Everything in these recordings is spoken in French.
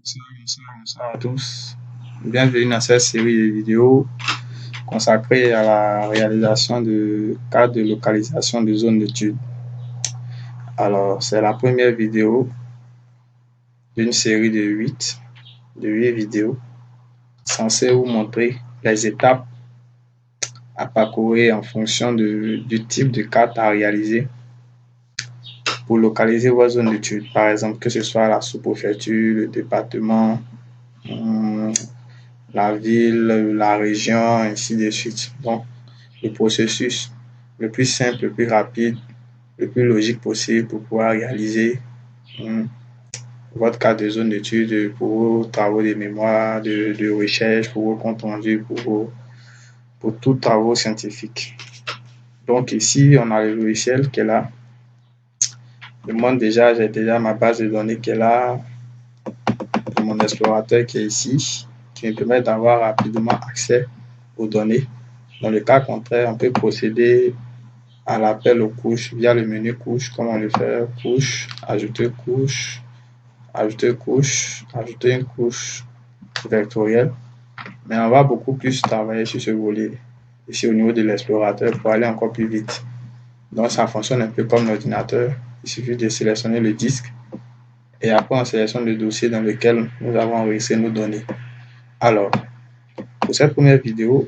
Bonsoir à tous. Bienvenue dans cette série de vidéos consacrée à la réalisation de cas de localisation de zones d'études. Alors, c'est la première vidéo d'une série de 8 vidéos censées vous montrer les étapes à parcourir en fonction du type de carte à réaliser pour localiser votre zone d'études. Par exemple, que ce soit la sous-préfecture, le département, la ville, la région, ainsi de suite. Donc, le processus le plus simple, le plus rapide, le plus logique possible pour pouvoir réaliser votre carte de zone d'études pour vos travaux de mémoire, de recherche, pour vos comptes rendus, pour tous travaux scientifiques. Donc ici, on a le logiciel qui est là. J'ai déjà ma base de données qui est là, mon explorateur qui est ici, qui me permet d'avoir rapidement accès aux données. Dans le cas contraire, on peut procéder à l'appel aux couches via le menu couche, comme on le fait, couche, ajouter couche, ajouter couche, ajouter une couche vectorielle. Mais on va beaucoup plus travailler sur ce volet ici au niveau de l'explorateur pour aller encore plus vite. Donc ça fonctionne un peu comme l'ordinateur. Il suffit de sélectionner le disque et après on sélectionne le dossier dans lequel nous avons enregistré nos données. Alors, pour cette première vidéo,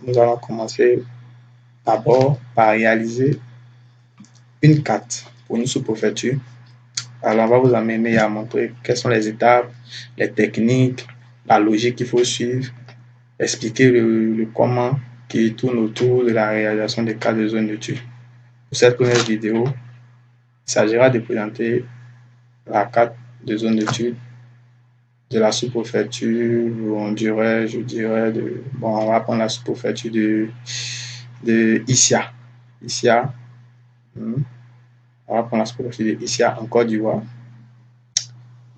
nous allons commencer d'abord par réaliser une carte pour une sous-préfecture. Alors, on va vous amener à montrer quelles sont les étapes, les techniques, la logique qu'il faut suivre, expliquer le comment qui tourne autour de la réalisation des cartes de zone d'études. Pour cette première vidéo, il s'agira de présenter la carte de zone d'études de la sous-préfecture, on va prendre la sous-préfecture de Issia. On va prendre la sous-préfecture de Issia en Côte d'Ivoire.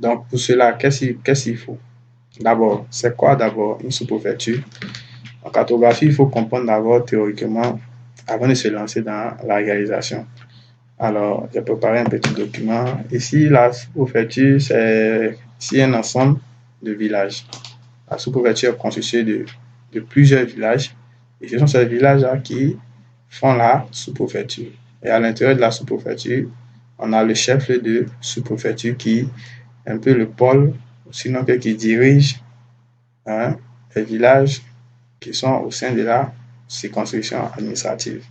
Donc pour cela, qu'est-ce qu'il faut? D'abord, c'est quoi d'abord une sous-préfecture? En cartographie, il faut comprendre d'abord théoriquement avant de se lancer dans la réalisation. Alors, j'ai préparé un petit document. Ici, la sous-préfecture, c'est un ensemble de villages. La sous-préfecture est constituée de plusieurs villages. Et ce sont ces villages-là qui font la sous-préfecture. Et à l'intérieur de la sous-préfecture, on a le chef de sous-préfecture qui est un peu le pôle, sinon qui dirige les villages qui sont au sein de la circonscription administrative.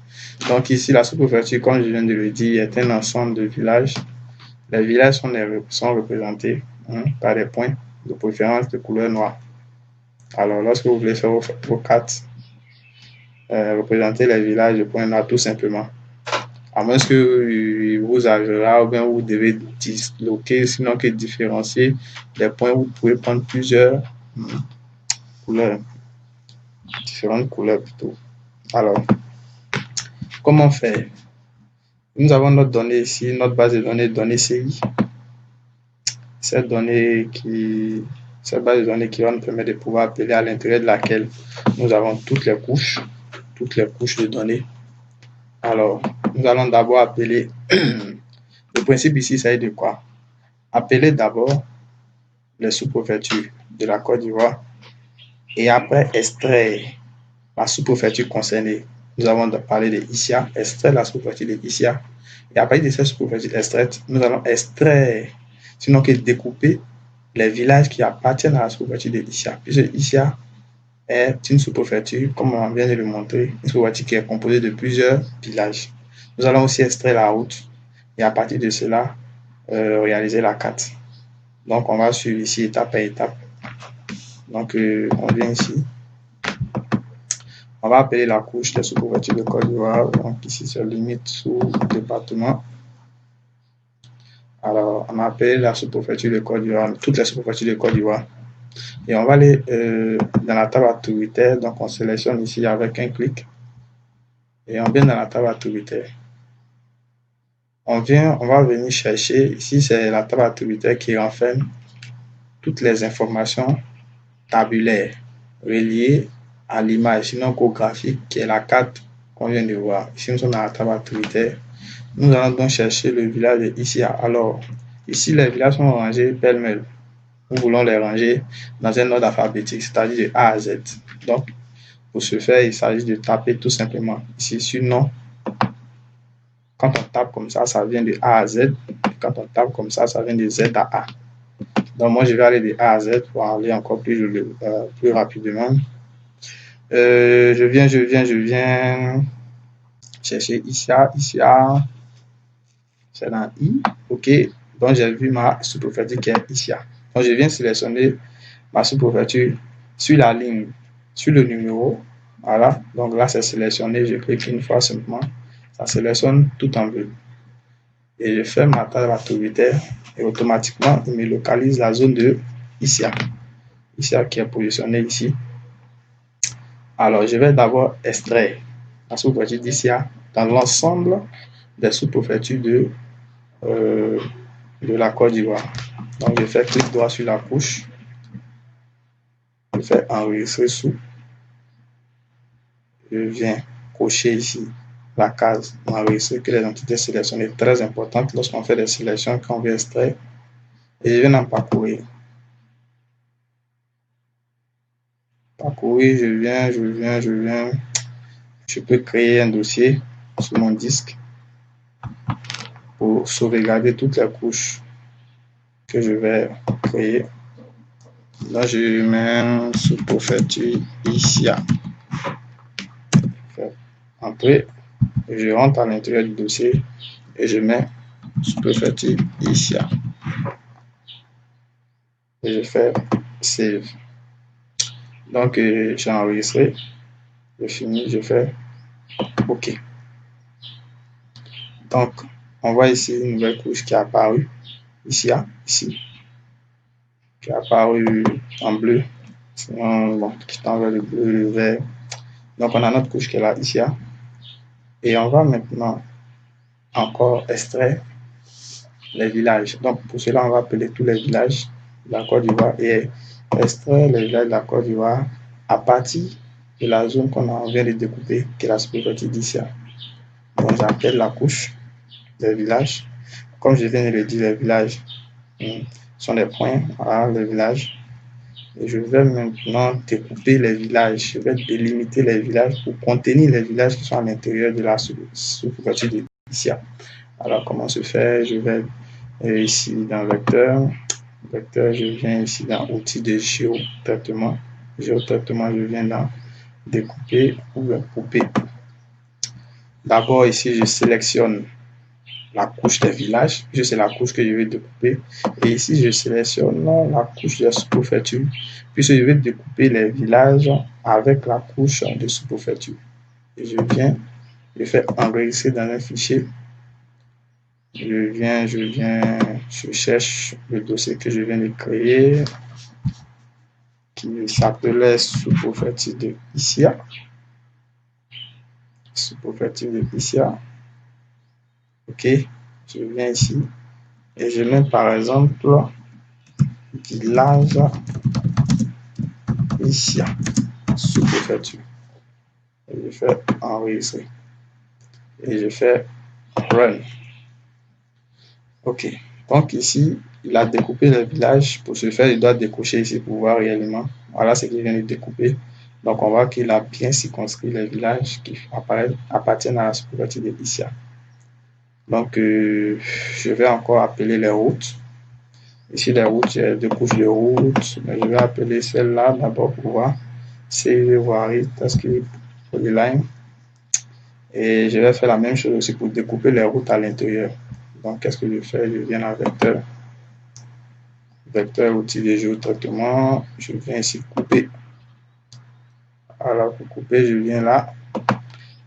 Donc ici, la sous-préfecture, comme je viens de le dire, est un ensemble de villages. Les villages sont représentés par des points de préférence de couleur noire. Alors, lorsque vous voulez faire vos cartes, représenter les villages de points noirs tout simplement. À moins que vous avez là, ou bien vous devez disloquer, sinon que différencier les points, vous pouvez prendre plusieurs couleurs, différentes couleurs plutôt. Alors, comment faire? Nous avons notre donnée ici, notre base de données CI. Cette base de données qui va nous permettre de pouvoir appeler à l'intérieur de laquelle nous avons toutes les couches de données. Alors, nous allons d'abord appeler, le principe ici, ça est de quoi? Appeler d'abord les sous-préfectures de la Côte d'Ivoire et après extraire la sous-préfecture concernée. Nous avons parlé de Issia, extraire la sous-préfecture de Issia. Et à partir de cette sous-préfecture extraite, nous allons extraire, sinon que découper les villages qui appartiennent à la sous-préfecture de Issia. Puisque Issia est une sous-préfecture, comme on vient de le montrer, une sous-préfecture qui est composée de plusieurs villages. Nous allons aussi extraire la route et à partir de cela, réaliser la carte. Donc, on va suivre ici étape par étape. Donc, on vient ici. On va appeler la couche des sous-préfectures de Côte d'Ivoire. Donc, ici, c'est limite sous département. Alors, on appelle la sous-préfecture de Côte d'Ivoire, toutes les sous-préfectures de Côte d'Ivoire. Et on va aller dans la table attributaire. Donc, on sélectionne ici avec un clic. Et on vient dans la table attributaire. On va venir chercher. Ici, c'est la table attributaire qui renferme toutes les informations tabulaires reliées à l'image, sinon qu'au graphique, qui est la carte qu'on vient de voir. Ici, nous sommes dans la table attributaire. Nous allons donc chercher le village de Issia. Alors, ici, les villages sont rangés pêle-mêle. nous voulons les ranger dans un ordre alphabétique, c'est-à-dire de A à Z. Donc, pour ce faire, il s'agit de taper tout simplement ici sur nom. Quand on tape comme ça vient de A à Z. Et quand on tape comme ça vient de Z à A. Donc, moi, je vais aller de A à Z pour aller encore plus rapidement. Je viens chercher ICA. C'est dans I. OK. Donc, j'ai vu ma sous-préfecture qui est ICA. Donc, je viens sélectionner ma sous-préfecture sur la ligne, sur le numéro. Voilà. Donc, là, c'est sélectionné. Je clique une fois simplement. Ça sélectionne tout en bleu. Et je fais ma table autoritaire et automatiquement, il me localise la zone de ICA. ICA qui est positionnée ici. Alors, je vais d'abord extraire la sous-préfecture d'ICA dans l'ensemble des sous-préfectures de la Côte d'Ivoire. Donc, je fais clic droit sur la couche. Je fais enregistrer sous. Je viens cocher ici la case enregistrer que les entités sélectionnées, très importante lorsqu'on fait des sélections qu'on veut extraire. Et je viens en parcourir. Parcourir, je viens. Je peux créer un dossier sur mon disque pour sauvegarder toutes les couches que je vais créer. Là, je mets sous-préfecture ICA. Entrer, je rentre à l'intérieur du dossier et je mets sous-préfecture ICA. Et je fais save. Donc, j'ai enregistré. Je finis, je fais OK. Donc, on voit ici une nouvelle couche qui est apparue ici, qui est apparue en bleu, sinon, bon, qui est en vert, le bleu, le vert. Donc, on a notre couche qui est là, ici. Et on va maintenant encore extraire les villages. Donc, pour cela, on va appeler tous les villages de la Côte d'Ivoire et extraire les villages de la Côte d'Ivoire à partir de la zone qu'on vient de découper, qui est la sous-préfecture d'ici. Donc, j'appelle la couche des villages. Comme je viens de le dire, les villages sont des points, voilà, les villages. Et je vais maintenant découper les villages. Je vais délimiter les villages pour contenir les villages qui sont à l'intérieur de la sous-préfecture d'ici. Alors, comment se fait? Je vais ici dans vecteur. Vecteur, je viens ici dans outils de géotraitement. Géotraitement, je viens dans découper ou couper. D'abord, ici, je sélectionne la couche des villages, puisque c'est la couche que je vais découper. Et ici, je sélectionne la couche de sous-préfecture, puisque je vais découper les villages avec la couche de sous-préfecture. Et je fais enregistrer dans un fichier. Je cherche le dossier que je viens de créer, qui s'appelait sous-préfecture de ICA. Sous-préfecture de ICA. OK, je viens ici et je mets par exemple village ICA sous-préfecture. Et je fais enregistrer. Et je fais run. OK, donc ici, il a découpé le village. Pour ce faire, il doit décocher ici pour voir réellement. Voilà ce qu'il vient de découper. Donc, on voit qu'il a bien circonscrit les villages qui appartiennent à la sous-préfecture de ICA. Donc, je vais encore appeler les routes. Ici, les routes, il y a deux couches de routes. Mais je vais appeler celle-là d'abord pour voir. CV voirie, TypeScript, Polyline. Et je vais faire la même chose aussi pour découper les routes à l'intérieur. Donc, qu'est-ce que je fais? Je viens dans vecteur. Vecteur, outil de géotraitement. Je viens ici couper. Alors, pour couper, je viens là.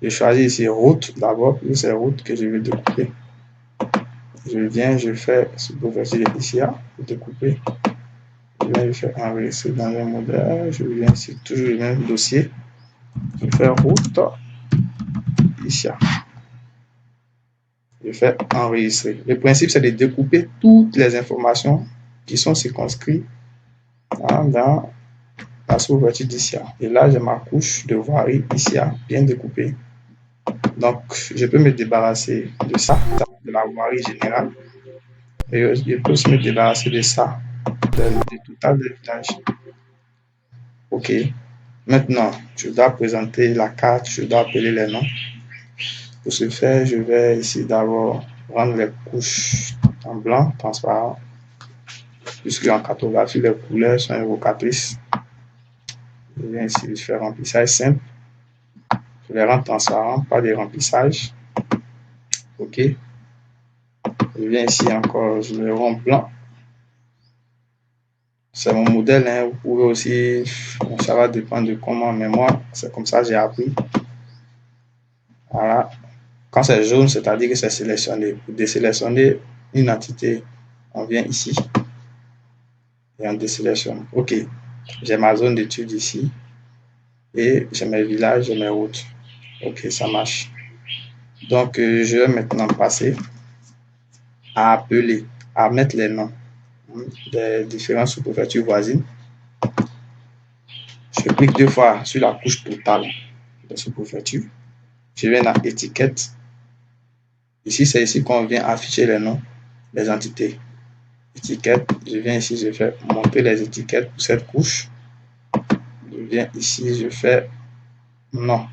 Je choisis ici route d'abord, puis c'est route que je vais découper. Je viens, je fais sous-préfecture ici, découper. Je viens, je fais enregistrer dans un modèle. Je viens ici, toujours le même dossier. Je fais route ici. Je fais enregistrer. Le principe, c'est de découper toutes les informations qui sont circonscrites dans la sous-préfecture d'ici. Et là, j'ai ma couche de voirie ici, bien découpée. Donc, je peux me débarrasser de ça, de la voirie générale. Et je peux aussi me débarrasser de ça, du total des villages. Ok. Maintenant, je dois présenter la carte, je dois appeler les noms. Pour ce faire, je vais ici d'abord rendre les couches en blanc, transparent, puisque en cartographie, les couleurs sont évocatrices. Je viens ici, je fais remplissage simple. Je les rends transparents, pas de remplissage. Ok. Je viens ici encore, je les rends blanc. C'est mon modèle, hein. Vous pouvez aussi, bon, ça va dépendre de comment, mais moi, c'est comme ça que j'ai appris. Voilà. Quand c'est jaune, c'est-à-dire que c'est sélectionné. Pour désélectionner une entité, on vient ici et on désélectionne. Ok, j'ai ma zone d'étude ici et j'ai mes villages et mes routes. Ok, ça marche. Donc, je vais maintenant passer à appeler, à mettre les noms des différentes sous-préfectures voisines. Je clique 2 fois sur la couche totale de sous-préfecture. Je viens dans étiquette. Ici, c'est ici qu'on vient afficher les noms des entités. Étiquette, je viens ici, je fais monter les étiquettes pour cette couche. Je viens ici, je fais nom.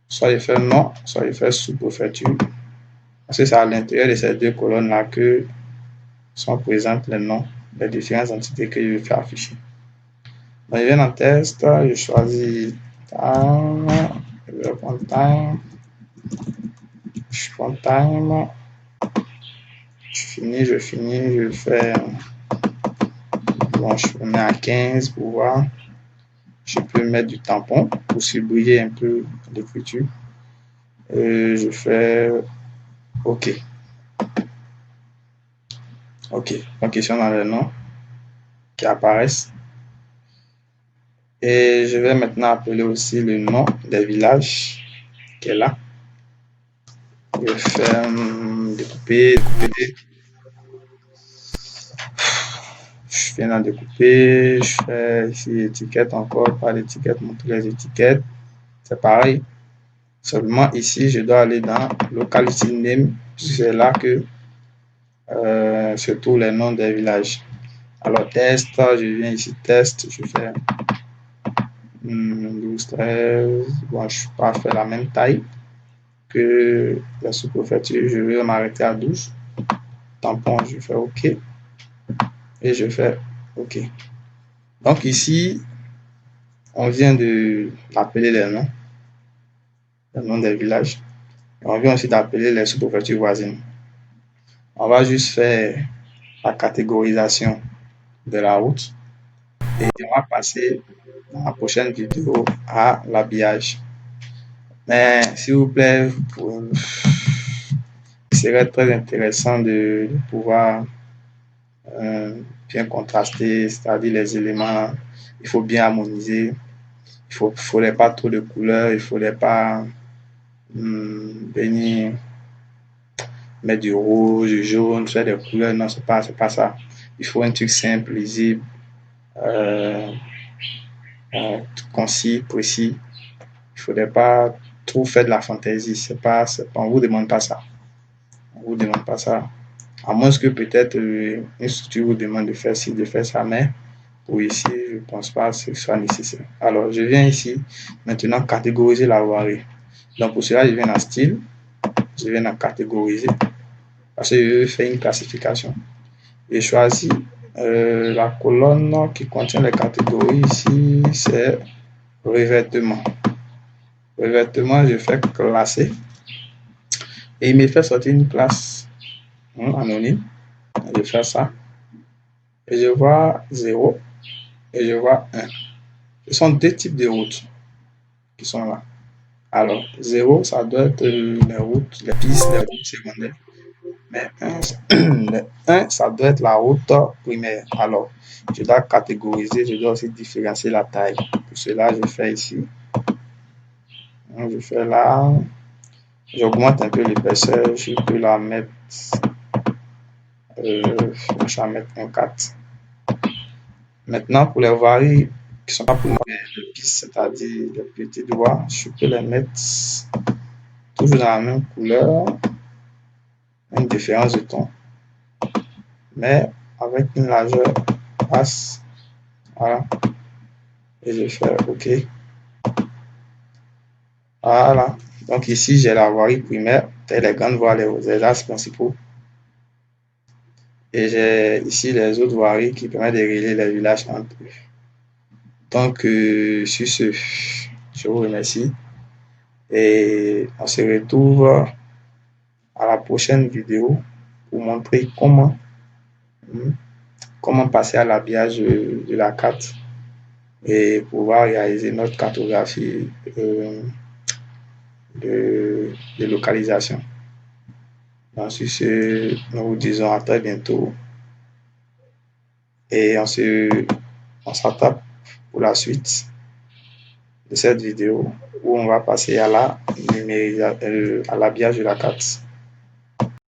Soit je fais nom, soit je fais sous-préfecture. Parce que c'est à l'intérieur de ces deux colonnes-là que sont présentes les noms des différentes entités que je vais faire afficher. Donc, je viens dans test, je choisis time, je vais prendre time, je prends time, je finis, je fais, bon, je mets à 15 pour voir. Je peux mettre du tampon pour surbriller un peu l'écriture. Je fais OK. OK. Donc, ils sont dans les noms qui apparaissent. Et je vais maintenant appeler aussi le nom des villages qui est là. Je fais découper. Je viens dans découper. Je fais ici étiquette encore, pas d'étiquette, montrer les étiquettes. C'est pareil. Seulement ici, je dois aller dans locality name. C'est là que se trouvent les noms des villages. Alors test, je viens ici test, je fais 12, 13. Bon, je ne vais pas faire la même taille que la sous-préfecture. Je vais m'arrêter à 12. Tampon, je fais OK. Et je fais OK. Donc ici, on vient d'appeler les noms des villages. Et on vient aussi d'appeler les sous-préfectures voisines. On va juste faire la catégorisation de la route. Et on va passer dans la prochaine vidéo à l'habillage. Mais s'il vous plaît, il serait très intéressant de pouvoir bien contraster, c'est-à-dire les éléments, il faut bien harmoniser. Il ne faudrait pas trop de couleurs, il ne faudrait pas venir mettre du rouge, du jaune, faire des couleurs. Non, c'est pas ça. Il faut un truc simple, lisible, concis, précis. Il ne faudrait pas trop faire de la fantaisie. On ne vous demande pas ça. On vous demande pas ça. À moins que peut-être une structure vous demande de faire ci, de faire ça, mais pour ici, je ne pense pas que ce soit nécessaire. Alors, je viens ici, maintenant catégoriser la voirie. Donc, pour cela, je viens dans style, je viens dans catégoriser, parce que je fais une classification. Je choisis la colonne qui contient les catégories ici, c'est revêtement. Revêtement, je fais classer et il me fait sortir une classe anonyme. Je fais ça et je vois 0 et je vois 1. Ce sont deux types de routes qui sont là. Alors, 0, ça doit être les routes, les pistes, les routes secondaires. Mais 1, ça doit être la route primaire. Alors, je dois catégoriser, je dois aussi différencier la taille. Pour cela, je fais ici. Je fais là. J'augmente un peu l'épaisseur. Je peux la mettre. Je vais mettre 1,4. Maintenant, pour les varies qui sont pas pour moi les pistes, c'est-à-dire les petits doigts, je peux les mettre toujours dans la même couleur, une différence de ton. Mais avec une largeur basse. Voilà. Et je fais OK. Voilà. Donc ici, j'ai la voirie primaire, les grandes voies, les axes principaux. Et j'ai ici les autres voiries qui permettent de relier les villages entre eux. Donc, sur ce, je vous remercie. Et on se retrouve à la prochaine vidéo pour montrer comment passer à l'habillage de la carte et pouvoir réaliser notre cartographie de localisation. Donc, sur ce, nous vous disons à très bientôt et on s'attrape pour la suite de cette vidéo où on va passer à l'habillage de la carte.